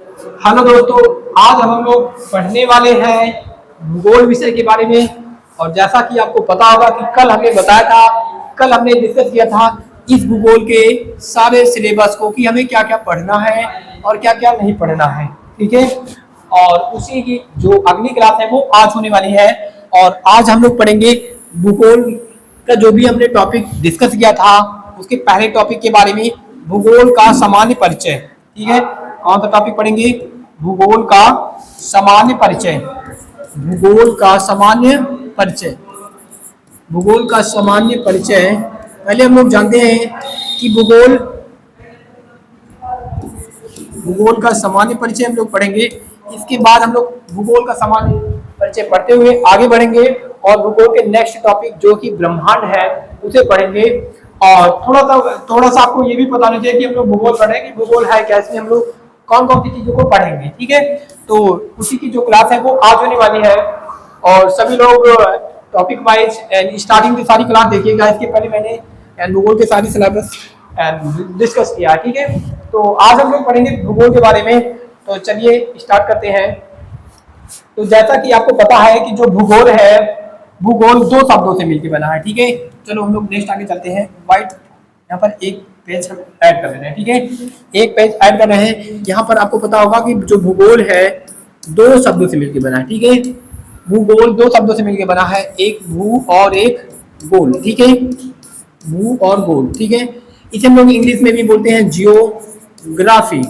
Hello दोस्तों, आज हम लोग पढ़ने वाले हैं भूगोल विषय के बारे में। और जैसा कि आपको पता होगा कि कल हमने डिस्कस किया था इस भूगोल के सारे सिलेबस को कि हमें क्या क्या पढ़ना है और क्या क्या नहीं पढ़ना है। ठीक है, और उसी की जो अगली क्लास है वो आज होने वाली है। और आज हम लोग पढ़ेंगे भूगोल का जो भी हमने टॉपिक डिस्कस किया था उसके पहले टॉपिक के बारे में, भूगोल का सामान्य परिचय। ठीक है, कौन सा टॉपिक पढ़ेंगे? भूगोल का सामान्य परिचय। भूगोल का सामान्य परिचय। भूगोल का सामान्य परिचय। पहले हम लोग जानते हैं कि भूगोल का सामान्य परिचय हम लोग पढ़ेंगे। इसके बाद हम लोग भूगोल का सामान्य परिचय पढ़ते हुए आगे बढ़ेंगे और भूगोल के नेक्स्ट टॉपिक जो कि ब्रह्मांड है उसे पढ़ेंगे। और थोड़ा सा आपको ये भी पता होना चाहिए कि हम लोग भूगोल पढ़ेंगे, भूगोल है क्या, इसमें हम लोग कौन कौन सी चीजों को पढ़ेंगे। ठीक है, तो उसी की जो क्लास है वो आज होने वाली है। और सभी लोग टॉपिक वाइज एंड स्टार्टिंग की सारी क्लास देखिएगा। इसके पहले मैंने भूगोल के सारी सिलेबस डिस्कस किया। ठीक है, तो आज हम लोग पढ़ेंगे भूगोल के बारे में। तो चलिए स्टार्ट करते हैं। तो जैसा कि आपको पता है कि जो भूगोल है, भूगोल दो शब्दों से मिलकर बना है। ठीक है, चलो हम लोग नेक्स्ट आगे चलते हैं। वाइट यहाँ पर एक पेज हम ऐड कर रहे हैं। ठीक है, एक पेज ऐड कर रहे हैं। यहाँ पर आपको पता होगा कि जो भूगोल है दो शब्दों से मिलकर बना है। ठीक है, भूगोल दो शब्दों से मिलकर बना है, एक भू और एक गोल। ठीक है, भू और गोल। ठीक है, इसे हम लोग इंग्लिश में भी बोलते हैं जियोग्राफी।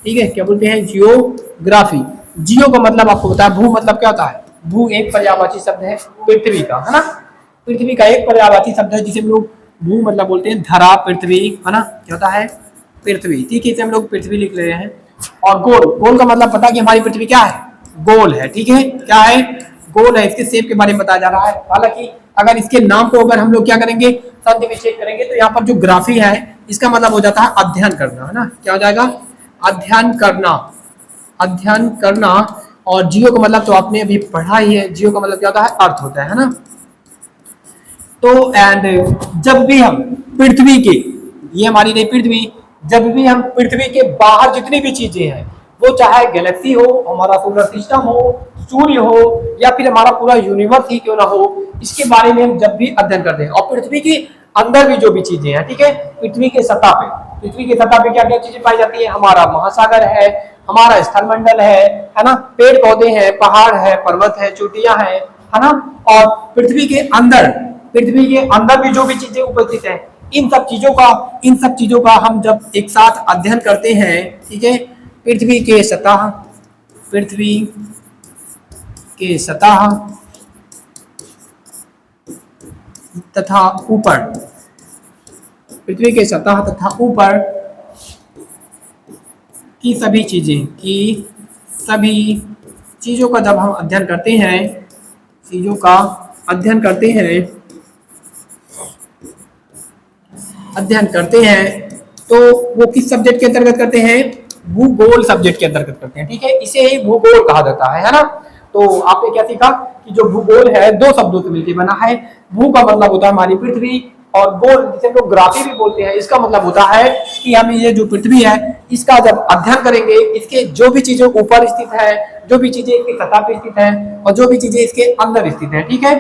ठीक है, क्या बोलते हैं? जियोग्राफी। जियो का मतलब आपको पता है, भू मतलब क्या होता है? भू एक पर्यायवाची शब्द है पृथ्वी का, है ना। पृथ्वी का एक पर्यायवाची शब्द है जिसे हम लोग भू मतलब बोलते हैं धरा, पृथ्वी, है ना। क्या होता है? पृथ्वी। ठीक है, इसे हम लोग पृथ्वी लिख रहे हैं। और गोल, गोल का मतलब पता है कि हमारी पृथ्वी क्या है? गोल है। ठीक है, क्या है? गोल है। इसके शेप के बारे में बताया जा रहा है। हालांकि अगर इसके नाम को अगर हम लोग क्या करेंगे, संधि विच्छेद करेंगे, तो यहाँ पर जो ग्राफी है इसका मतलब हो जाता है अध्ययन करना, है ना। क्या हो जाएगा? अध्ययन करना। अध्ययन करना। और जियो का मतलब तो आपने अभी पढ़ा ही है, जियो का मतलब क्या होता है? अर्थ होता है ना। तो एंड जब भी हम पृथ्वी के, ये हमारी नहीं पृथ्वी, जब भी हम पृथ्वी के बाहर जितनी भी चीजें हैं, वो चाहे गैलेक्सी हो, हमारा सोलर सिस्टम हो, सूर्य हो, या फिर हमारा पूरा यूनिवर्स ही क्यों ना हो, इसके बारे में हम जब भी अध्ययन करते हैं। और पृथ्वी के अंदर भी जो भी चीजें हैं, ठीक है, पृथ्वी के सतह पे, पृथ्वी के सतह पे क्या क्या चीजें पाई जाती है? हमारा महासागर है, हमारा स्थलमंडल है ना, पेड़ पौधे हैं, पहाड़ है, पर्वत है, चोटियां है ना। और पृथ्वी के अंदर भी जो भी चीजें उपस्थित है, इन सब चीजों का हम जब एक साथ अध्ययन करते हैं, ठीक है, पृथ्वी के सतह तथा ऊपर, पृथ्वी के सतह तथा ऊपर की सभी चीजों का जब हम अध्ययन करते हैं तो वो किस सब्जेक्ट के अंतर्गत करते हैं? भूगोल सब्जेक्ट के अंतर्गत करते हैं। ठीक है, इसे ही भूगोल कहा जाता है ना। तो आपने क्या सीखा कि जो भूगोल है दो शब्दों से मिलकर बना है। भू का मतलब होता है हमारी पृथ्वी, और गोल जिसे हम लोग ग्राफी भी बोलते हैं, इसका मतलब होता है कि हम ये जो पृथ्वी है इसका जब अध्ययन करेंगे, इसके जो भी चीजें ऊपर स्थित है, जो भी चीजें इसकी सतह पे स्थित है, और जो भी चीजें इसके अंदर स्थित है, ठीक है,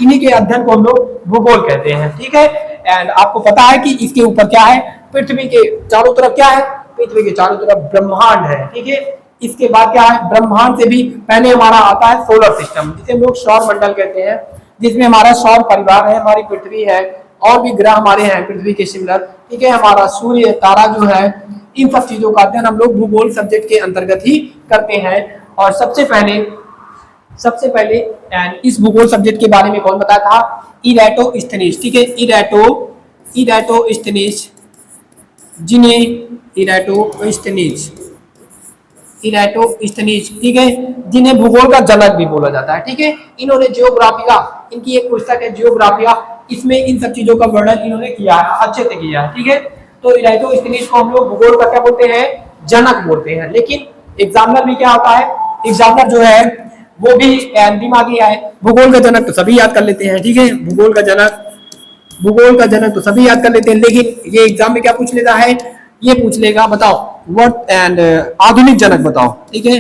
इन्हीं के अध्ययन को हम लोग भूगोल कहते हैं। ठीक है, एंड आपको पता है कि इसके ऊपर क्या है? पृथ्वी के चारों तरफ क्या है? पृथ्वी के चारों तरफ ब्रह्मांड है। ठीक है, इसके बाद क्या है? ब्रह्मांड से भी पहले हमारा आता है सोलर सिस्टम, जिसे हम लोग सौर मंडल कहते हैं, जिसमें हमारा सौर परिवार है, हमारी पृथ्वी है, और भी ग्रह हमारे हैं पृथ्वी के सिमिलर। ठीक है, हमारा सूर्य, तारा जो है, इन सब चीजों का अध्ययन हम लोग भूगोल सब्जेक्ट के अंतर्गत ही करते हैं। और सबसे पहले इस भूगोल सब्जेक्ट के बारे में कौन बताया था? इराटोस्थेनीज। ठीक है, इराटोस्थेनीज, जिन्हें इराटोस्थेनीज, ठीक है, जिन्हें भूगोल का जनक भी बोला जाता है। ठीक है, इन्होंने जियोग्राफिया, इनकी एक पुस्तक है जियोग्राफिया, इसमें इन सब चीजों का वर्णन इन्होंने किया है, अच्छे से किया है। ठीक है, तो इराटोस्थेनीज को हम लोग भूगोल का क्या बोलते हैं? जनक बोलते हैं। लेकिन एग्जामिनर भी क्या होता है? एग्जामिनर जो है वो भी दिमागी है। भूगोल का जनक तो सभी याद कर लेते हैं। ठीक है, भूगोल का जनक तो सभी याद कर लेते हैं, लेकिन ये एग्जाम में क्या पूछ लेता है? ये पूछ लेगा बताओ व्हाट एंड आधुनिक जनक बताओ, ठीक है।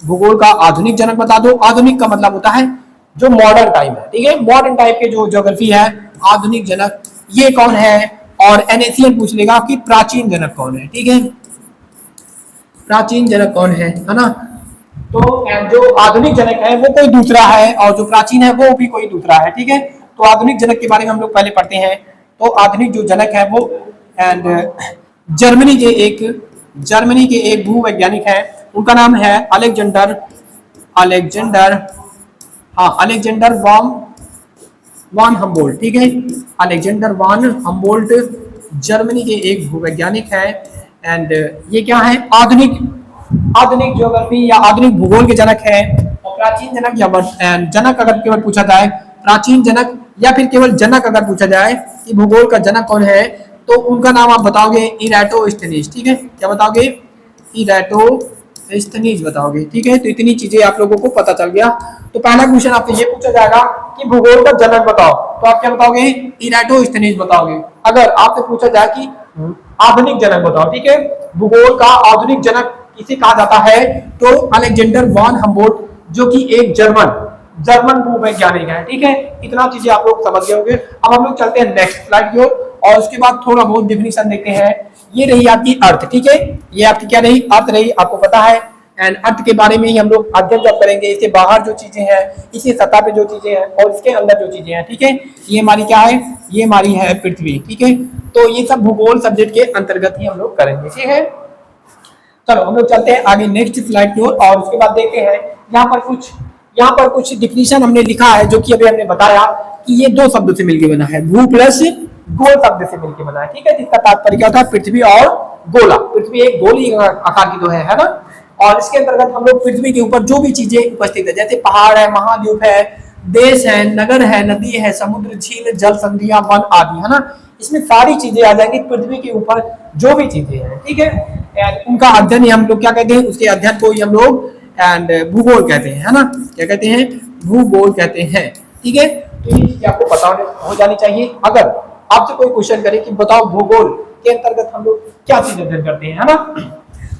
भूगोल का आधुनिक जनक बता दो। आधुनिक का मतलब होता है जो मॉडर्न टाइम है, ठीक है, मॉडर्न टाइप के जो ज्योग्राफी है, आधुनिक जनक ये कौन है। और एनएसीएन पूछ लेगा कि प्राचीन जनक कौन है, ठीक है, प्राचीन जनक कौन है ना। तो जो आधुनिक जनक है वो कोई दूसरा है और जो प्राचीन है वो भी कोई दूसरा है, ठीक है। तो आधुनिक जनक के बारे में हम लोग पहले पढ़ते हैं। तो आधुनिक जो जनक है वो एंड जर्मनी के एक भूवैज्ञानिक है, उनका नाम है अलेक्जेंडर अलेक्जेंडर वान हम्बोल्ट, ठीक है। अलेक्जेंडर वान हम्बोल्ट जर्मनी के एक भूवैज्ञानिक है। एंड ये क्या है, आधुनिक ज्योग्राफी या आधुनिक भूगोल के जनक है। और प्राचीन जनक या जनक अगर केवल पूछा जाए, प्राचीन जनक या फिर केवल जनक अगर पूछा जाए कि भूगोल का जनक कौन है, तो उनका नाम आप बताओगे इराटोस्थेनीज, ठीक है। क्या बताओगे, इराटोस्थेनीज बताओगे, ठीक है। तो इतनी चीजें आप लोगों को पता चल गया। तो पहला क्वेश्चन आपसे ये पूछा जाएगा कि भूगोल का जनक बताओ, तो आप क्या बताओगे, इराटोस्थेनीज बताओगे। अगर आपसे पूछा जाए कि आधुनिक जनक बताओ, ठीक है, भूगोल का आधुनिक जनक किसे कहा जाता है, तो अलेक्जेंडर वान हम्बोल्ट, जो कि एक जर्मन भूवैज्ञानिक है, ठीक है। इतना चीजें आप लोग समझ गए होंगे। अब हम लोग चलते हैं नेक्स्ट स्लाइड की ओर और उसके बाद थोड़ा बहुत डिफिनीशन देखते हैं। ये रही आपकी अर्थ, ठीक है, ये आपकी क्या रही, अर्थ रही, आपको पता है। एंड अर्थ के बारे में ही हम लोग अध्ययन जब करेंगे, इसके बाहर जो चीजें हैं, इसी सतह पे जो चीजें हैं और इसके अंदर जो चीजें हैं, ठीक है। ये हमारी क्या है, ये हमारी है पृथ्वी, ठीक है। तो ये सब भूगोल सब्जेक्ट के अंतर्गत ही हम लोग करेंगे, ठीक है। चलो हम लोग चलते हैं आगे नेक्स्ट स्लाइड की ओर और उसके बाद देखते हैं यहाँ पर कुछ डिफिनीशन हमने लिखा है, जो कि अभी हमने बताया कि ये दो शब्दों से मिलकर बना है, भू प्लस गोल शब्द से मिलकर बना है, ठीक है। जिसका तात्पर्य क्या था, पृथ्वी और गोला। पृथ्वी एक गोली आकार की तो है ना। और इसके अंतर्गत हम लोग पृथ्वी के ऊपर जो भी चीजें उपस्थित है, जैसे पहाड़ है, महाद्वीप है, देश है, नगर है, नदी है, समुद्र, झील, जल संधियां, वन आदि, है ना, इसमें सारी चीजें आ जाएंगी पृथ्वी के ऊपर जो भी चीजें हैं, ठीक है। उनका अध्ययन ही हम लोग क्या कहते हैं, उसके अध्ययन को ही हम लोग एंड भूगोल कहते हैं, है ना। क्या कहते हैं, भूगोल कहते हैं, ठीक है। तो ये चीजें आपको पता हो जानी चाहिए। अगर आपसे कोई क्वेश्चन करे कि बताओ भूगोल के अंतर्गत हम लोग क्या चीज अध्ययन करते हैं, है ना,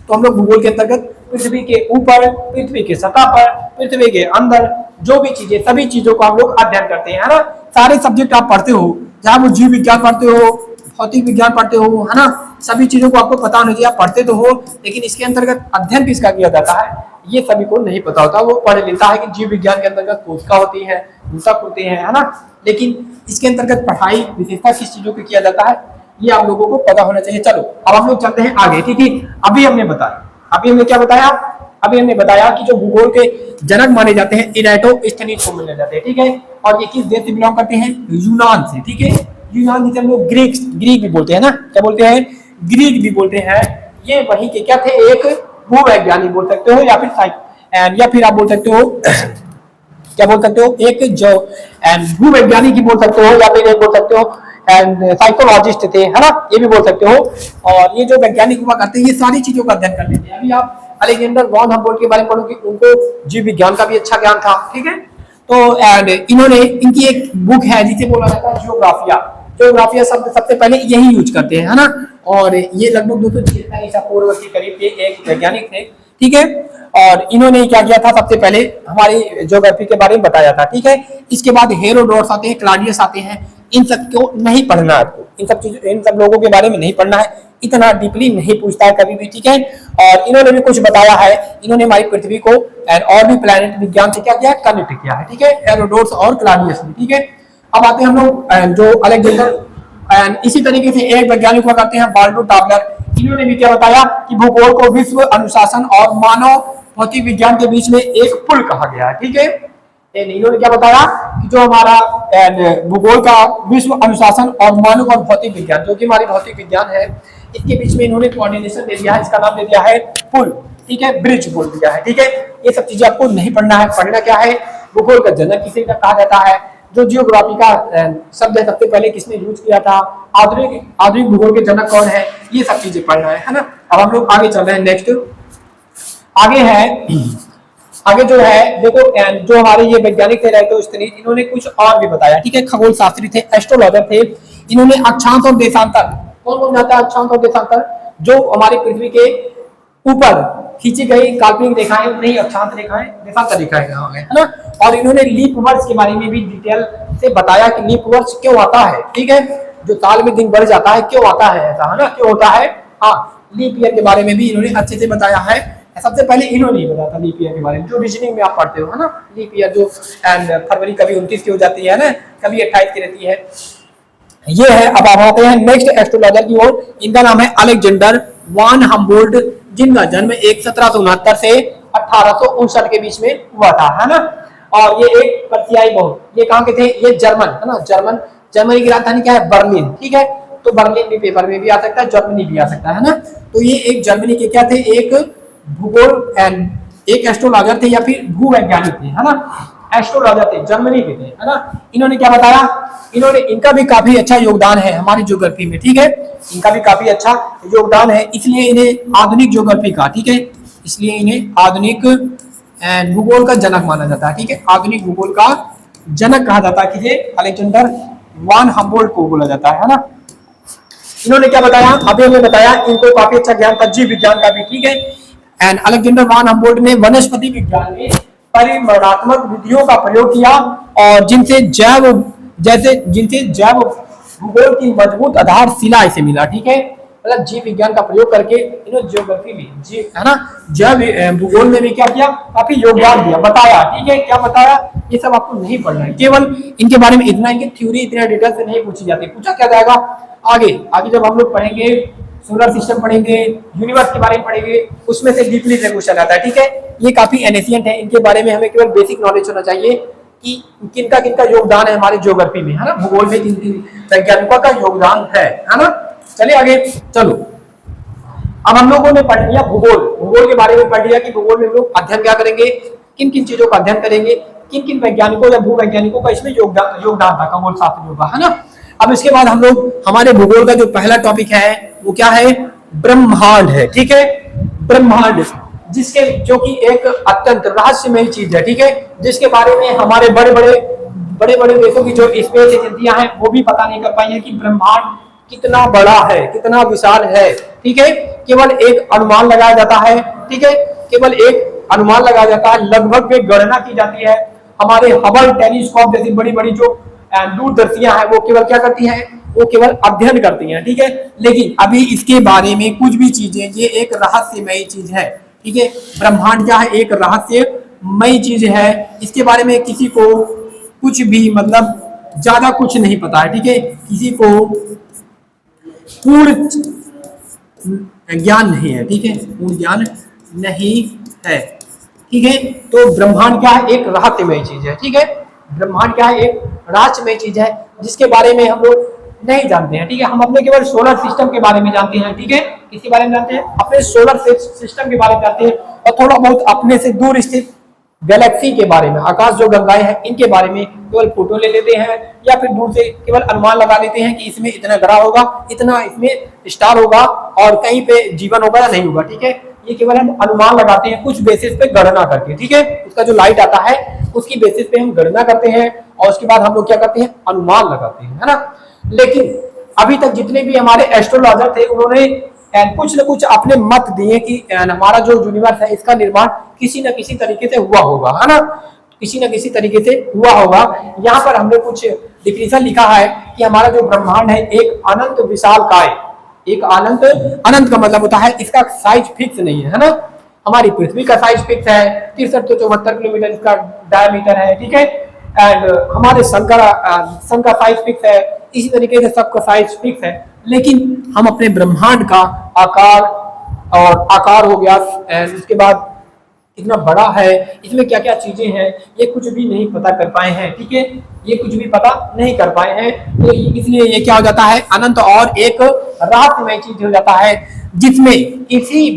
तो हम लोग भूगोल के अंतर्गत पृथ्वी के ऊपर, पृथ्वी के सतह पर, पृथ्वी के अंदर जो भी चीजें, सभी चीजों को हम लोग अध्ययन करते हैं, है ना। सारे सब्जेक्ट आप पढ़ते हो, चाहे वो जीव विज्ञान पढ़ते हो, भौतिक विज्ञान पढ़ते हो, है ना, सभी चीजों को आपको पता होना चाहिए। आप पढ़ते तो हो, लेकिन इसके अंतर्गत अध्ययन किसका किया जाता है, ये सभी को नहीं पता होता। वो पढ़ लेता है कि जीव विज्ञान के अंतर्गत कोशिका होती है, ऊतक होते हैं, है ना, लेकिन इसके अंतर्गत पढ़ाई विशेषता किस चीजों को किया जाता है, ये आप लोगों को पता होना चाहिए। चलो अब हम लोग चलते हैं आगे, ठीक है। अभी हमने क्या बताया, अभी हमने बताया कि जो भूगोल के जनक माने जाते हैं इराटोस्थेनीज को माने जाते हैं, ठीक है। और ये किस देश से बिलोंग करते हैं, यूनान से, ठीक है। यूनान जिसे हम लोग ग्रीक भी बोलते हैं ना, क्या बोलते हैं, ग्रीक भी बोलते हैं। ये वही के क्या थे, एक भूवैज्ञानिक बोल सकते हो, या फिर आप बोल सकते हो क्या बोल सकते हो, एक जो भूवैज्ञानिक ही बोल सकते हो, या फिर एक बोल सकते हो एंड साइकोलॉजिस्ट थे, है ना, ये भी बोल सकते हो। और ये जो वैज्ञानिक हुआ करते हैं, ये सारी चीजों का अध्ययन करते थे। अभी आप अलेक्जेंडर वॉन हम्बोल्ट के बारे में पढ़ोगे, उनको जीव विज्ञान का भी अच्छा ज्ञान था, ठीक है। तो एंड इनकी एक बुक है जिसे बोला जाता है जियोग्राफिया शब्द सबसे पहले यही यूज करते हैं, है ना। और ये लगभग 276 ईसा पूर्व के करीब के एक वैज्ञानिक थे, ठीक है। और इन्होंने क्या किया था, सबसे पहले हमारी ज्योग्राफी के बारे में बताया था, ठीक है। इसके बाद हेरोडोटस आते हैं, क्लॉडियस आते हैं। इन सब को नहीं पढ़ना है आपको, इन सब लोगों के बारे में नहीं पढ़ना है, इतना डीपली नहीं पूछता है कभी भी, ठीक है। और इन्होंने भी कुछ बताया है, इन्होंने हमारी पृथ्वी को और भी प्लैनेट विज्ञान से क्या किया, कनेक्ट किया है, ठीक है, हेरोडोटस और क्लॉडियस ने, ठीक है। अब आते हैं हम लोग जो अलेक्जेंडर इसी तरीके से एक वैज्ञानिक हुआ करते हैं बाल्डो टाबलर। इन्होंने भी क्या बताया कि भूगोल को विश्व अनुशासन और मानव भौतिक विज्ञान के बीच में एक पुल कहा गया है, ठीक है। इन्होंने क्या बताया कि जो हमारा भूगोल का विश्व अनुशासन और मानव और भौतिक विज्ञान, जो कि हमारी भौतिक विज्ञान है, इसके बीच में इन्होंने कोऑर्डिनेशन दे दिया है, इसका नाम दे दिया है पुल, ठीक है, ब्रिज बोल दिया है, ठीक है। ये सब चीजें आपको नहीं पढ़ना है, पढ़ना क्या है, भूगोल का जनक किसे कहा जाता है, जो जियोग्राफी का शब्द है सबसे पहले किसने यूज किया था, आधुनिक भूगोल के जनक कौन है, ये सब चीजें पढ़ना है ना। अब हम लोग आगे चल रहे हैं, नेक्स्ट आगे जो है देखो, जो हमारे ये वैज्ञानिक थे इराटोस्थेनीज, इन्होंने कुछ और भी बताया, ठीक है। खगोल शास्त्री थे, एस्ट्रोलॉजर थे। इन्होंने अक्षांश और देशांतर कौन कौन जानता है अक्षांश और देशांतर? जो हमारी पृथ्वी के ऊपर खींची गई काल्पनिक रेखाएं नहीं अक्षांश रेखाएं देशांतर रेखाएं है ना। और इन्होंने लीप वर्ष के बारे में भी डिटेल से बताया कि लीप वर्ष क्यों आता है, ठीक है, जो साल में दिन बढ़ जाता है क्यों आता है ऐसा, है ना, क्यों होता है। हाँ, लीप ईयर के बारे में भी इन्होंने अच्छे से बताया है। सबसे पहले इन्होंने बताया था लीप ईयर के बारे में, जो रीजनिंग में आप पढ़ते हो, है ना, लीप ईयर जो एंड फरवरी कभी 29 की हो जाती है ना, कभी 28 की रहती है, ये है। अब आप आते हैं नेक्स्ट एस्ट्रोलॉजर की ओर। इनका नाम है अलेक्जेंडर वान हम्बोल्ट, जिनका जन्म 1769 से 1859 के बीच में हुआ था, है ना। और ये एक पर्सियाई बहुत, ये कहाँ के थे, ये जर्मन, है ना, जर्मनी की राजधानी क्या है, बर्लिन, ठीक है। तो बर्लिन भी पेपर में भी आ सकता है, जर्मनी भी आ सकता है ना। तो ये एक जर्मनी के क्या थे, एक भूगोल एंड एक एस्ट्रोलॉजर थे या फिर भूवैज्ञानिक थे, है ना, एस्ट्रोलॉजर थे, जर्मनी के थे, है ना। इन्होंने क्या बताया, इनका भी काफी अच्छा योगदान है हमारी ज्योग्राफी में, ठीक है, इनका भी काफी अच्छा योगदान है, इसलिए इन्हें आधुनिक ज्योग्राफी का, ठीक है, इसलिए इन्हें आधुनिक भूगोल का जनक माना जाता है, ठीक है, आधुनिक भूगोल का जनक कहा जाता है किसे, अलेक्जेंडर वान हम्बोल्ट को बोला जाता है ना। इन्होंने क्या बताया, अभी हमने बताया, इनको काफी अच्छा ज्ञान था जीव विज्ञान का भी, ठीक है। एंड अलेक्जेंडर वान हम्बोल्ट ने वनस्पति विज्ञान में परिमाणात्मक विधियों का प्रयोग किया और जिनसे जैव भूगोल की मजबूत आधारशिला इसे मिला, ठीक है, मतलब जीव विज्ञान का प्रयोग करके इन्होंने ज्योग्राफी में जी, है ना, जैव भूगोल में भी क्या किया, काफी योगदान दिया, बताया, ठीक है, क्या बताया, ये सब आपको नहीं पढ़ना है, केवल इनके बारे में इतना, इनकी थ्योरी इतना डिटेल से नहीं पूछी जाती, पूछा क्या जाएगा आगे जब हम लोग पढ़ेंगे, सोलर सिस्टम पढ़ेंगे, यूनिवर्स के बारे में पढ़ेंगे, उसमें से डीपली से क्वेश्चन आता है, ठीक है। ये काफी एनेशियंट है, इनके बारे में हमें केवल बेसिक नॉलेज होना चाहिए कि किनका किनका योगदान है हमारे ज्योग्राफी में, है ना, भूगोल में किन किन वैज्ञानिकों का योगदान है ना। चलिए आगे चलो। अब हम लोगों ने पढ़ लिया भूगोल के बारे में पढ़ लिया कि भूगोल में हम लोग अध्ययन क्या करेंगे, किन किन चीजों का अध्ययन करेंगे, किन किन वैज्ञानिकों या भूवैज्ञानिकों का इसमें योगदान था खगोल शास्त्र का, है ना। अब इसके बाद हम लोग हमारे भूगोल का जो पहला टॉपिक है वो क्या है, ब्रह्मांड है, ठीक है, ब्रह्मांड, जिसके जो कि एक अत्यंत रहस्यमय चीज है, ठीक है, जिसके बारे में हमारे बड़े बड़े देशों की जो स्पेस एजेंसियां हैं वो भी पता नहीं कर पाई है कि ब्रह्मांड कितना बड़ा है, कितना विशाल है, ठीक है। केवल एक अनुमान लगाया जाता है, ठीक है, केवल एक अनुमान लगाया जाता है, लगभग में गणना की जाती है। हमारे हबल टेलीस्कोप जैसी बड़ी बड़ी जो दूरदर्शियां हैं वो केवल क्या करती हैं, वो केवल अध्ययन करती हैं, ठीक है। लेकिन अभी इसके बारे में कुछ भी चीजें, ये एक रहस्यमयी चीज है, ठीक है, ब्रह्मांड क्या है, एक रहस्यमयी चीज है, इसके बारे में किसी को कुछ भी मतलब ज्यादा कुछ नहीं पता है, ठीक है, किसी को पूर्ण ज्ञान नहीं है, ठीक है, पूर्ण ज्ञान नहीं है, ठीक है। तो ब्रह्मांड क्या है, एक रहस्यमय चीज है, ठीक है, ब्रह्मांड क्या है, एक रहस्यमय चीज है जिसके बारे में हम लोग नहीं जानते हैं, ठीक है। हम अपने केवल सोलर सिस्टम के बारे में जानते हैं, ठीक है, किसी बारे में जानते हैं, अपने सोलर सिस्टम के बारे में जानते हैं, और थोड़ा बहुत अपने से दूर स्थित गैलेक्सी के बारे में, आकाश जो गंगाएं हैं इनके बारे में केवल फोटो ले लेते हैं या फिर दूर से केवल अनुमान लगा लेते हैं कि इसमें इतना ग्रह होगा, इतना इसमें स्टार होगा और कहीं पे जीवन होगा या नहीं होगा, ठीक है। ये केवल हम अनुमान लगाते हैं कुछ बेसिस पे गणना करके, ठीक है, उसका जो लाइट आता है उसकी बेसिस पे हम गणना करते हैं और उसके बाद हम लोग क्या करते हैं, अनुमान लगाते हैं, है ना। लेकिन अभी तक जितने भी हमारे एस्ट्रोलॉजर थे उन्होंने कुछ न कुछ अपने मत दिए कि हमारा जो यूनिवर्स है इसका निर्माण किसी न किसी तरीके से हुआ होगा, है ना, किसी न किसी तरीके से हुआ होगा। यहाँ पर हमने कुछ डिफिनेशन लिखा है कि हमारा जो ब्रह्मांड है एक अनंत विशालकाय, एक अनंत का मतलब होता है इसका साइज फिक्स नहीं है ना। हमारी पृथ्वी का साइज फिक्स है, 63 से 74 किलोमीटर इसका डायमीटर है, ठीक है। एंड हमारे सन का साइज फिक्स है, इसी तरीके से सबका साइज फिक्स है। लेकिन हम अपने ब्रह्मांड का आकार हो गया एंड उसके बाद इतना बड़ा है, इसमें क्या क्या चीजें हैं ये कुछ भी नहीं पता कर पाए हैं, ठीक है, ये कुछ भी पता नहीं कर पाए हैं। तो इसलिए ये क्या हो जाता है, अनंत और एक रहस्यमय चीज हो जाता है, जिसमें इसी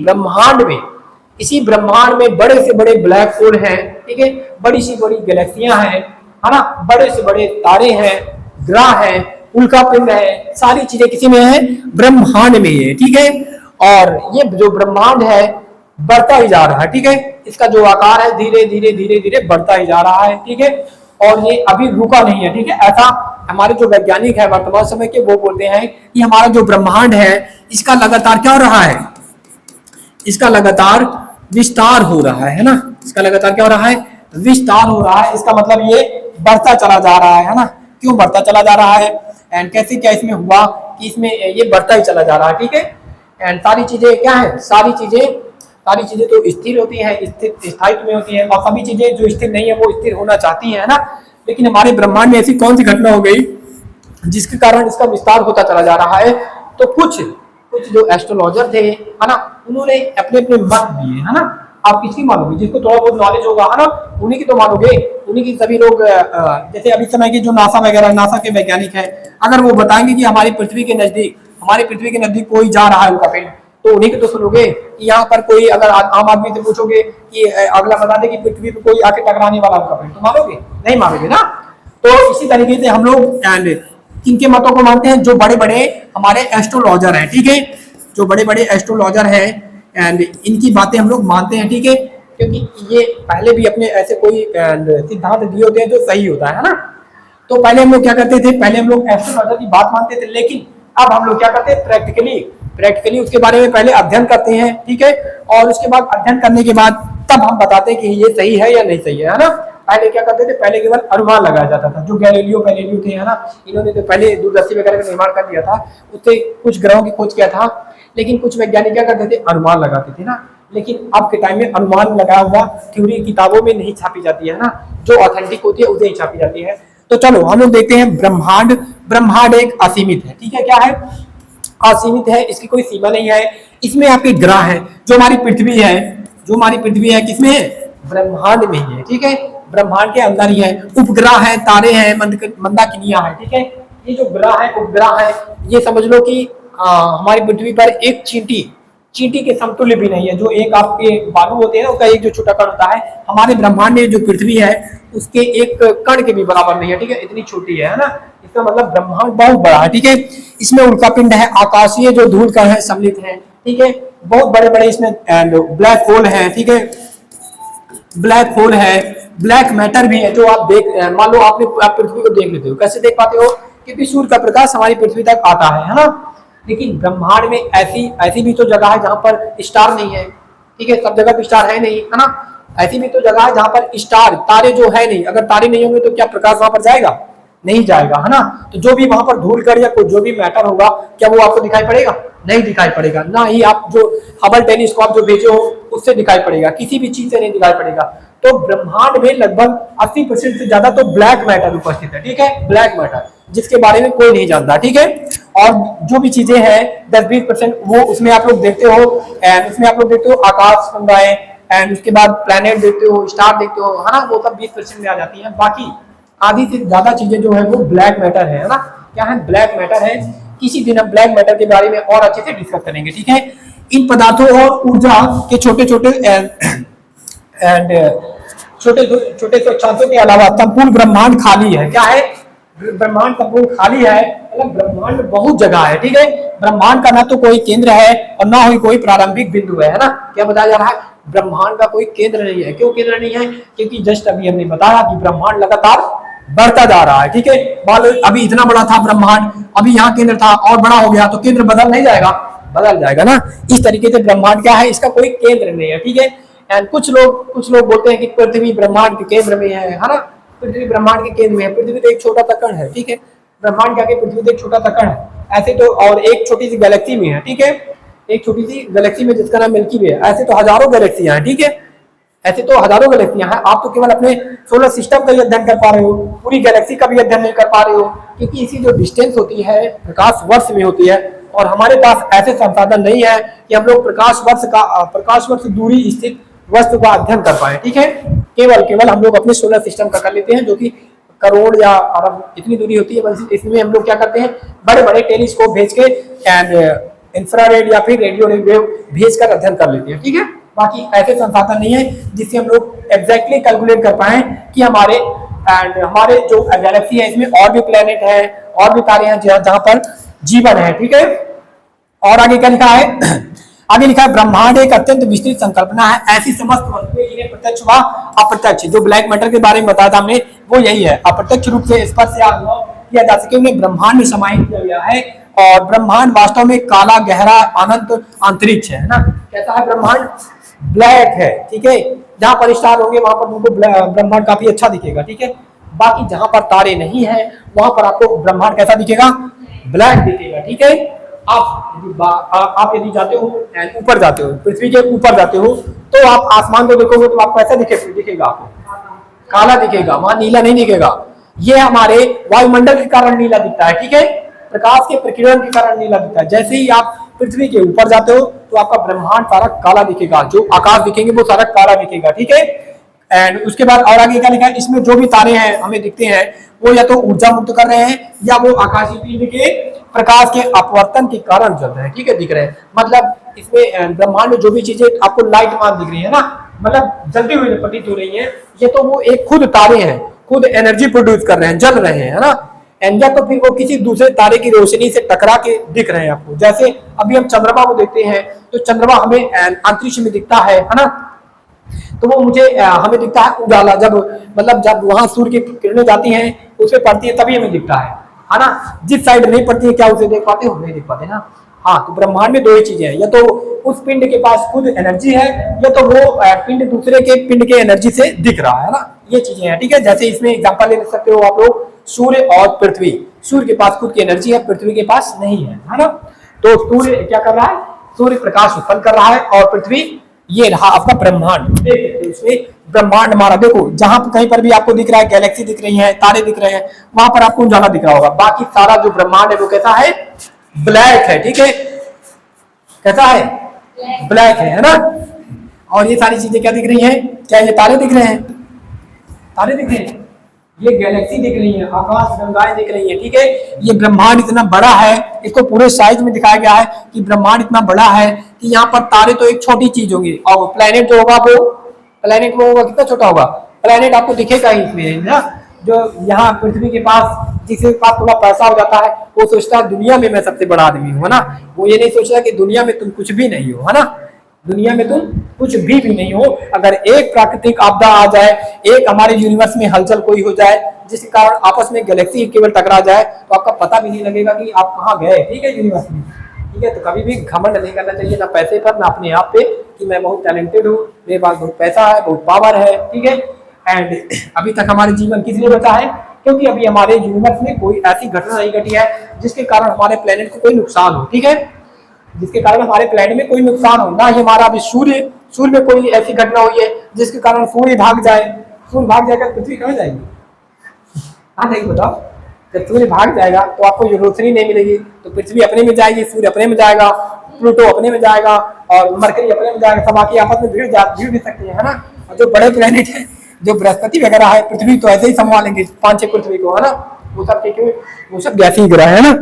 ब्रह्मांड में बड़े से बड़े ब्लैक होल हैं, ठीक है, बड़ी सी बड़ी गैलेक्सियां हैं, है ना, बड़े से बड़े तारे हैं, ग्रह हैं, उल्का पिंड है, सारी चीजें किसी में है, ब्रह्मांड में है, ठीक है। और ये जो ब्रह्मांड है बढ़ता ही जा रहा है, ठीक है, इसका जो आकार है धीरे धीरे बढ़ता ही जा रहा है, ठीक है, और ये अभी रुका नहीं है, ठीक है, हमारे जो वैज्ञानिक है वर्तमान समय के, वो बोलते हैं कि हमारा जो ब्रह्मांड है इसका लगातार क्या हो रहा है, इसका लगातार विस्तार हो रहा है ना, इसका लगातार क्या हो रहा है, विस्तार हो रहा है। इसका मतलब ये बढ़ता चला जा रहा है ना। क्यों बढ़ता चला जा रहा है एंड कैसे क्या इसमें हुआ कि इसमें ये बढ़ता ही चला जा रहा है, ठीक है। एंड सारी चीजें क्या है, सारी चीजें तो स्थिर होती है, स्थिर स्थायित्व में होती है, और सभी चीजें जो स्थिर नहीं है वो स्थिर होना चाहती है ना। लेकिन हमारे ब्रह्मांड में ऐसी कौन सी घटना हो गई जिसके कारण इसका विस्तार होता चला जा रहा है। तो कुछ जो एस्ट्रोलॉजर थे है ना, उन्होंने अपने अपने मत दिए है ना। आप किसकी मानोगे, जिसको थोड़ा बहुत नॉलेज होगा है ना, उन्हीं की तो मानोगे, उन्हीं की। सभी लोग जैसे अभी समय के जो नासा वगैरह, नासा के वैज्ञानिक हैं, अगर वो बताएंगे कि हमारी पृथ्वी के नजदीक कोई जा रहा है उनका पिंड, तो उन्हीं की तो सुनोगे। कि यहाँ पर कोई अगर आम आदमी से पूछोगे कि अगला बता दे कि पृथ्वी पे कोई आके टकराने वाला उनका पिंड, तो मानोगे नहीं, मानोगे ना। तो इसी तरीके से हम लोग किनके मतों को मानते हैं, जो बड़े बड़े हमारे एस्ट्रोलॉजर हैं, ठीक है, जो बड़े बड़े एस्ट्रोलॉजर हैं एंड इनकी बातें हम लोग मानते हैं, ठीक है। क्योंकि ये पहले भी अपने ऐसे कोई सिद्धांत दिए होते हैं जो सही होता है ना। तो पहले हम लोग क्या करते थे, पहले हम लोग एस्ट्रोलॉजर की बात मानते थे, लेकिन अब हम लोग क्या करते हैं, प्रैक्टिकली उसके बारे में पहले अध्ययन करते हैं, ठीक है। और उसके बाद अध्ययन करने के बाद तब हम बताते हैं कि ये सही है या नहीं सही है ना। पहले क्या करते थे, पहले केवल अनुमान लगाया जाता था। जो गैलीलियो थे है ना, इन्होंने तो पहले दूरदर्शी वगैरह का निर्माण कर दिया था, उससे कुछ ग्रहों की खोज किया था। लेकिन कुछ वैज्ञानिक क्या करते थे, अनुमान लगाते थे ना। लेकिन अब के टाइम में अनुमान लगाया हुआ थ्योरी किताबों में नहीं छापी जाती है ना, जो ऑथेंटिक होती है उसे ही छापी जाती है। तो चलो हम लोग देखते हैं ब्रह्मांड एक असीमित है, ठीक है। क्या है, असीमित है, इसकी कोई सीमा नहीं है। इसमें आपके ग्रह है, जो हमारी पृथ्वी है किसमें है, ब्रह्मांड में ही है, ठीक है। ब्रह्मांड के अंदर ही है। उपग्रह है, तारे हैं, मंदाकिनियां है, ठीक है। ये जो ग्रह है, उपग्रह है, ये समझ लो कि हमारी पृथ्वी पर एक चींटी के समतुल्य भी नहीं है। जो एक आपके बालू होते हैं ना, उसका एक जो छोटा कण होता है, हमारे ब्रह्मांड में जो पृथ्वी है उसके एक कण के भी बराबर नहीं है, ठीक है। इतनी छोटी है ना। इसका मतलब ब्रह्मांड बहुत बड़ा है, ठीक है। इसमें उल्कापिंड है, आकाशीय जो धूल कण है सम्मिलित है, ठीक है। बहुत बड़े बड़े इसमें ब्लैक होल है, ठीक है। ब्लैक होल है, ब्लैक मैटर भी है, जो आप मान लो आप पृथ्वी को देख लेते हो, कैसे देख पाते हो, क्योंकि सूर्य का प्रकाश हमारी पृथ्वी तक आता है ना। लेकिन ब्रह्मांड में ऐसी भी तो जगह है जहां पर स्टार नहीं है, ठीक है। सब जगह पे स्टार है नहीं, है ना। ऐसी भी तो जगह है जहां पर तारे जो है नहीं। अगर तारे नहीं होंगे तो क्या प्रकाश वहां पर जाएगा, नहीं जाएगा, है ना। तो जो भी वहां पर धूल कण या कोई जो भी मैटर होगा, क्या वो आपको दिखाई पड़ेगा, नहीं दिखाई पड़ेगा। ना ही आप जो हबल टेलीस्कोप जो भेजे हो उससे दिखाई पड़ेगा, किसी भी चीज से नहीं दिखाई पड़ेगा। तो ब्रह्मांड में लगभग 80% से ज्यादा तो ब्लैक मैटर उपस्थित है, ठीक है। ब्लैक मैटर जिसके बारे में कोई नहीं जानता, ठीक है। और जो भी चीजें हैं 10-20% वो उसमें आप लोग देखते हो, एंड उसमें आप लोग देखते हो आकाश गंगाएं, एंड उसके बाद प्लैनेट देखते हो, स्टार देखते हो, है ना। वो सब 20% में आ जाती है। बाकी आधी से ज्यादा चीजें जो है वो ब्लैक मैटर है ना। क्या है, ब्लैक मैटर है। किसी दिन हम ब्लैक मैटर के बारे में और अच्छे से डिस्कस करेंगे, ठीक है। इन पदार्थों और ऊर्जा के छोटे छोटे सूक्ष्मांशों के अलावा संपूर्ण ब्रह्मांड खाली है। क्या है, ब्रह्मांड संपूर्ण खाली है, मतलब ब्रह्मांड बहुत जगह है, ठीक है। ब्रह्मांड का ना तो कोई केंद्र है और ना ही कोई प्रारंभिक बिंदु है ना। क्या बताया जा रहा है, ब्रह्मांड का कोई केंद्र नहीं है। क्यों केंद्र नहीं है, क्योंकि जस्ट अभी हमने बताया कि ब्रह्मांड लगातार बढ़ता जा रहा है, ठीक है। मान लो अभी इतना बड़ा था ब्रह्मांड, अभी यहाँ केंद्र था और बड़ा हो गया, तो केंद्र बदल नहीं जाएगा, बदल जाएगा ना। इस तरीके से ब्रह्मांड क्या है, इसका कोई केंद्र नहीं है, ठीक है। एंड कुछ लोग बोलते हैं कि पृथ्वी ब्रह्मांड के केंद्र में है ना। पृथ्वी ब्रह्मांड के केंद्र में है। पृथ्वी तो एक छोटा सा कण है, ठीक है। ब्रह्मांड क्या, पृथ्वी तो एक छोटा सा कण है ऐसे तो, और एक छोटी सी गैलेक्सी में है, ठीक है। एक छोटी सी गैलेक्सी में जिसका नाम मिल्की वे है। ऐसे तो हजारों गैलेक्सियां हैं, ठीक है। ऐसे तो हजारों गैलेक्सियां हैं। आप तो केवल अपने सोलर सिस्टम का ही अध्ययन कर पा रहे हो, पूरी गैलेक्सी का भी अध्ययन नहीं कर पा रहे हो, क्योंकि इसकी जो डिस्टेंस होती है प्रकाश वर्ष में होती है, और हमारे पास ऐसे संसाधन नहीं है कि हम लोग प्रकाश वर्ष दूरी स्थित वस्तु का अध्ययन कर पाए, ठीक है। केवल हम लोग अपने सोलर सिस्टम का कर लेते हैं, जो कि करोड़ या अरब इतनी दूरी होती है। बस इसमें हम लोग क्या करते हैं, बड़े बड़े टेलीस्कोप भेज के एंड इंफ्रारेड या फिर रेडियो वेव भेजकर अध्ययन कर लेते हैं, ठीक है। बाकी ऐसे संसाधन नहीं है जिससे हम लोग एग्जैक्टली कैलकुलेट कर पाए कि हमारे जो गैलेक्सी है इसमें और भी प्लेनेट है, और भी तारे हैं जहां पर जीवन है, ठीक है। और आगे क्या लिखा है, आगे लिखा है ब्रह्मांड एक अत्यंत विस्तृत संकल्पना है। ऐसी समस्त वस्तुएं जिन्हें प्रत्यक्ष व अप्रत्यक्ष, जो ब्लैक मैटर के बारे में बताया था हमने, वो यही है, अप्रत्यक्ष रूप से स्पर्श या किया जा सके उन्हें ब्रह्मांड में समाहित किया गया है। और ब्रह्मांड वास्तव में काला गहरा अनंत अंतरिक्ष है ना। कैसा है ब्रह्मांड? ब्लैक है, ठीक है। जहां पर स्टार होंगे वहां पर तुमको ब्रह्मांड काफी अच्छा दिखेगा, ठीक है। बाकी जहां पर तारे नहीं है वहां पर आपको ब्रह्मांड कैसा दिखेगा? ब्लैक दिखेगा, ठीक है। आप यदि जाते हो ऊपर जाते हो, पृथ्वी के ऊपर जाते हो, तो आप आसमान को देखोगे तो आपको ऐसा दिखेगा, आपको काला दिखेगा, वहां नीला नहीं दिखेगा। ये हमारे वायुमंडल के कारण नीला दिखता है, ठीक है। प्रकाश के प्रकीर्णन के कारण नीला दिखता है। जैसे ही आप पृथ्वी के ऊपर जाते हो तो आपका ब्रह्मांड सारा काला दिखेगा, जो आकाश दिखेंगे वो सारा काला दिखेगा, ठीक है। एंड उसके बाद और आगे क्या लिखा है? इसमें जो भी तारे हैं हमें दिखते हैं वो या तो ऊर्जा मुक्त कर रहे हैं या वो आकाशीय पिंड के प्रकाश के अपवर्तन के कारण जल रहे हैं, ठीक है, दिख रहे हैं। मतलब इसमें ब्रह्मांड में जो भी चीजें आपको लाइट मान दिख रही है ना, मतलब जलती हुई प्रतीत हो रही है, ये तो वो एक खुद तारे हैं, खुद एनर्जी प्रोड्यूस कर रहे हैं, जल रहे हैं, है ना। एंड या तो फिर वो किसी दूसरे तारे की रोशनी से टकरा के दिख रहे हैं आपको। जैसे अभी हम चंद्रमा को देखते हैं तो चंद्रमा हमें अंतरिक्ष में दिखता है ना, तो वो हमें दिखता है उजाला, जब मतलब जब वहां सूर्य की किरणें जाती हैं उस पर पड़ती है तभी हमें दिखता है ना। जिस साइड नहीं पड़ती है क्या उसे देख पाते हो? नहीं देख पाते ना। हाँ, तो ब्रह्मांड में दो ही चीजें हैं, या तो उस पिंड के पास खुद एनर्जी है या तो वो पिंड दूसरे के पिंड के एनर्जी से दिख रहा है ना, ये चीजें हैं, ठीक है। जैसे इसमें एग्जांपल ले सकते हो आप लोग, सूर्य और पृथ्वी। सूर्य के पास खुद की एनर्जी है, पृथ्वी के पास नहीं है ना। तो सूर्य क्या कर रहा है? सूर्य प्रकाश उत्पन्न कर रहा है और पृथ्वी ये रहा आपका ब्रह्मांड। इसमें ब्रह्मांड हमारा देखो, जहां कहीं पर भी आपको दिख रहा है गैलेक्सी दिख रही है, तारे दिख रहे हैं, वहां पर आपको उजाला दिख रहा होगा। बाकी सारा जो ब्रह्मांड है वो कैसा है? ब्लैक है, ठीक है। कैसा है? ब्लैक है ना। और ये सारी चीजें क्या दिख रही हैं? क्या ये तारे दिख रहे हैं? तारे दिख रहे हैं, ये गैलेक्सी दिख रही है, आकाश गंगाएं दिख रही है, ठीक है। ये ब्रह्मांड इतना बड़ा है, इसको पूरे साइज में दिखाया गया है कि ब्रह्मांड इतना बड़ा है कि यहाँ पर तारे तो एक छोटी चीज होगी और प्लेनेट जो होगा वो प्लेनेट वो होगा कितना छोटा होगा? प्लेनेट आपको दिखेगा ही इसमें ना। जो यहाँ पृथ्वी के पास जिसके पास थोड़ा पैसा हो जाता है वो सोचता है दुनिया में मैं सबसे बड़ा आदमी हूँ, है ना। वो ये नहीं सोचता कि दुनिया में तुम कुछ भी नहीं हो, है ना। दुनिया में तुम कुछ भी नहीं हो। अगर एक प्राकृतिक आपदा आ जाए, एक हमारे यूनिवर्स में हलचल कोई हो जाए जिसके कारण आपस में गैलेक्सी केवल टकरा जाए तो आपका पता भी नहीं लगेगा कि आप कहाँ गए, ठीक है, यूनिवर्स में, ठीक है। तो कभी भी घमंड नहीं करना चाहिए, ना पैसे पर ना अपने आप पे कि मैं बहुत टैलेंटेड हूँ, मेरे पास बहुत पैसा है, बहुत पावर है, ठीक है। एंड अभी तक हमारे जीवन किस लिए बचा है? क्योंकि अभी हमारे यूनिवर्स में कोई ऐसी घटना नहीं घटी है जिसके कारण हमारे प्लेनेट को कोई नुकसान हो, ठीक है। जिसके कारण हमारे प्लेनेट में कोई नुकसान हो ना ही हमारा अभी सूर्य में कोई ऐसी घटना हुई है जिसके कारण सूर्य भाग जाए। सूर्य भाग जाएगा पृथ्वी कहाँ जाएगी? हाँ नहीं बताओ, जब सूर्य भाग जाएगा तो आपको रोशनी नहीं मिलेगी, तो पृथ्वी अपने में जाएगी, सूर्य अपने में जाएगा, प्लूटो अपने में जाएगा और मरकरी अपने में जाएगा, सब आके आपस में भिड़ भी सकते हैं, है ना। और जो बड़े प्लेनेट है, जो बृहस्पति वगैरह है, पृथ्वी तो ऐसे ही संभालेंगे 5-6 पृथ्वी को, है ना। वो सब ठीक है, वो सब गैसी ग्रह है ना।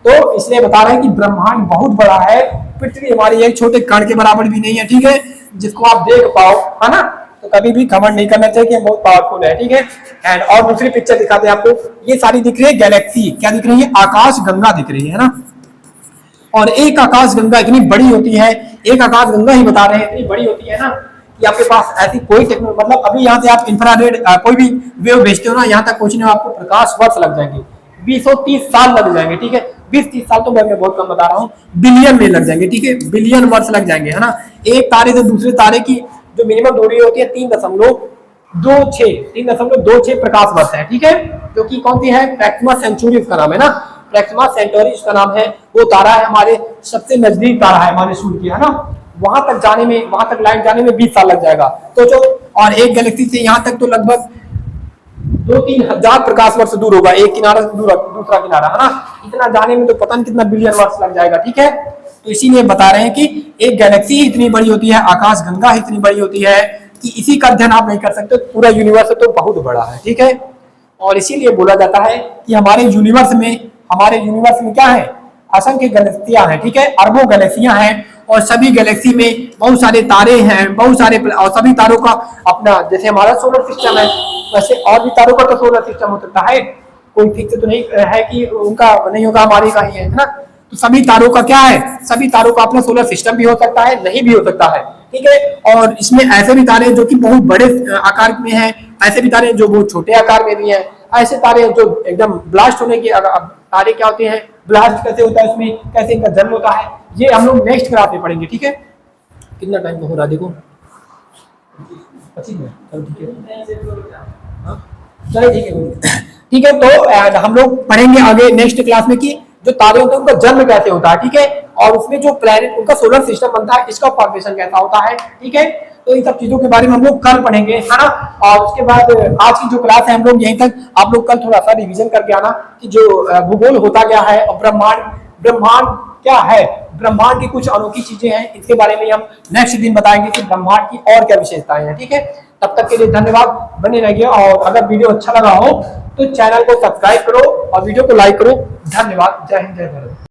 तो इसलिए बता रहे हैं कि ब्रह्मांड बहुत बड़ा है, पृथ्वी हमारी एक छोटे कण के बराबर भी नहीं है, ठीक है, जिसको आप देख पाओ, है ना। तो कभी भी घमंड नहीं करना चाहिए कि हम बहुत पावरफुल है, ठीक है। एंड और दूसरी पिक्चर दिखाते हैं आपको, ये सारी दिख रही है गैलेक्सी, क्या दिख रही है? आकाश गंगा दिख रही है ना। और एक आकाश गंगा इतनी बड़ी होती है, एक आकाश गंगा ही बता रहे हैं इतनी बड़ी होती है ना कि आपके पास ऐसी कोई टेक्नोलॉजी, मतलब अभी यहाँ से आप इंफ्रारेड कोई भी वेव भेजते हो ना, यहाँ तक पहुंचने में आपको प्रकाश वर्ष लग जाएंगे, 20-30 साल लग जाएंगे, ठीक है। 20-30 साल तो मैं बहुत कम बता रहा हूँ, बिलियन में लग जाएंगे, ठीक है, बिलियन वर्ष लग जाएंगे, है ना। एक तारे से दूसरे तारे की जो मिनिमम दूरी होती है 3.26 प्रकाश वर्ष है, ठीक है। जो कि कौन सी है? प्रैक्सिमा सेंचुरी उसका नाम है ना, प्रैक्सिमा सेंचुरी उसका नाम है। वो तारा है हमारे सबसे नजदीक तारा है हमारे सूर्य की, है ना। वहां तक जाने में, वहां तक लाइट जाने में 20 साल लग जाएगा, तो जो और एक गैलेक्सी से यहाँ तक तो लगभग 2-3 हजार प्रकाश वर्ष दूर होगा, एक किनारा से दूसरा किनारा, है ना। इतना जाने में तो पता नहीं कितना बिलियन वर्ष लग जाएगा, ठीक है। तो इसीलिए बता रहे हैं कि एक गैलेक्सी इतनी बड़ी होती है, आकाश गंगा इतनी बड़ी होती है कि इसी का अध्ययन आप नहीं कर सकते, पूरा यूनिवर्स तो बहुत बड़ा है, ठीक है। और इसीलिए बोला जाता है कि हमारे यूनिवर्स में क्या है? असंख्य गैलेक्सियां हैं, ठीक है, अरबों गैलेक्सियां हैं और सभी गैलेक्सी में बहुत सारे तारे हैं, बहुत सारे, और सभी तारों का अपना, जैसे हमारा सोलर सिस्टम है वैसे और भी तारों का तो सोलर सिस्टम हो सकता है, कोई फिक्स तो नहीं है कि उनका नहीं होगा, हमारे का ही है ना। तो सभी तारों का क्या है? सभी तारों का अपना सोलर सिस्टम भी हो सकता है, नहीं भी हो सकता है, ठीक है। और इसमें ऐसे भी तारे जो कि बहुत बड़े आकार में हैं, ऐसे भी तारे जो बहुत छोटे आकार में भी हैं, ऐसे तारे जो एकदम ब्लास्ट होने के तारे क्या होते हैं, ब्लास्ट कैसे होता है, उसमें कैसे इनका जन्म होता है, ये हम लोग नेक्स्ट क्लास में पढ़ेंगे। ठीक है, कितना टाइम हो रहा देखो, 25 मिनट, चलो ठीक है, हाँ चलो ठीक है। ठीक है, तो हम लोग पढ़ेंगे आगे नेक्स्ट क्लास में कि जो तारे होते हैं उनका जन्म कैसे होता है। ठीक है, और उसमें जो प्लेनेट उनका सोलर सिस्टम बनता है इसका फॉर्मेशन कैसा होता है। ठीक है, तो इन सब चीजों के बारे में हम लोग कल पढ़ेंगे, है ना। और उसके बाद आज की जो क्लास है हम लोग यहीं तक, आप लोग कल थोड़ा सा रिवीजन करके आना कि जो भूगोल होता क्या है और ब्रह्मांड ब्रह्मांड क्या है, ब्रह्मांड की कुछ अनोखी चीजें हैं, इसके बारे में हम नेक्स्ट दिन बताएंगे कि ब्रह्मांड की और क्या विशेषताएं हैं। ठीक है, तब तक के लिए धन्यवाद, बने रहिए। और अगर वीडियो अच्छा लगा हो तो चैनल को सब्सक्राइब करो और वीडियो को लाइक करो। धन्यवाद, जय हिंद, जय भारत।